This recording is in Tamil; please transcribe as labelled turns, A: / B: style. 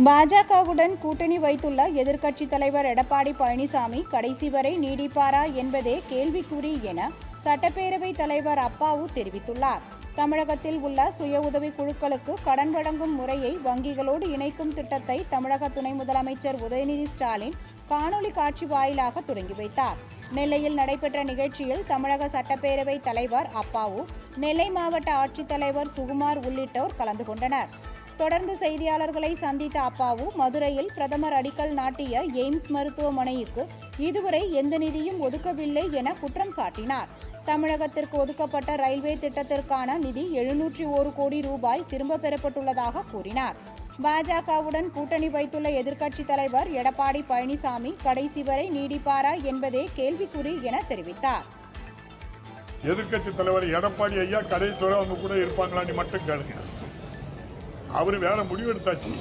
A: பாஜகவுடன் கூட்டணி வைத்துள்ள எதிர்க்கட்சித் தலைவர் எடப்பாடி பழனிசாமி கடைசி வரை நீடிப்பாரா என்பதே கேள்விக்குறி என சட்டப்பேரவை தலைவர் அப்பாவு தெரிவித்துள்ளார். தமிழகத்தில் உள்ள சுய உதவி குழுக்களுக்கு கடன் வழங்கும் முறையை வங்கிகளோடு இணைக்கும் திட்டத்தை தமிழக துணை முதலமைச்சர் உதயநிதி ஸ்டாலின் காணொலி காட்சி வாயிலாக தொடங்கி வைத்தார். நெல்லையில் நடைபெற்ற நிகழ்ச்சியில் தமிழக சட்டப்பேரவை தலைவர் அப்பாவு, நெல்லை மாவட்ட ஆட்சித்தலைவர் சுகுமார் உள்ளிட்டோர் கலந்து கொண்டனர். தொடர்ந்து செய்தியாளர்களை சந்தித்த அப்பாவு, மதுரையில் பிரதமர் அடிக்கல் நாட்டிய எய்ம்ஸ் மருத்துவமனைக்கு இதுவரை எந்த நிதியும் ஒதுக்கவில்லை என குற்றம் சாட்டினார். தமிழகத்திற்கு ஒதுக்கப்பட்ட ரயில்வே திட்டத்திற்கான நிதி 701 கோடி ரூபாய் திரும்ப பெறப்பட்டுள்ளதாக கூறினார். பாஜகவுடன் கூட்டணி வைத்துள்ள எதிர்க்கட்சித் தலைவர் எடப்பாடி பழனிசாமி கடைசி வரை நீடிப்பாரா என்பதே கேள்விக்குறி என தெரிவித்தார்.
B: எதிர்க்கட்சித் தலைவர் எடப்பாடி ஐயா கடைசி வரை அவங்க கூட இருப்பாங்களான்னு மட்டும் கேளுங்க. அவரு வேற முடிவு எடுத்தாச்சு.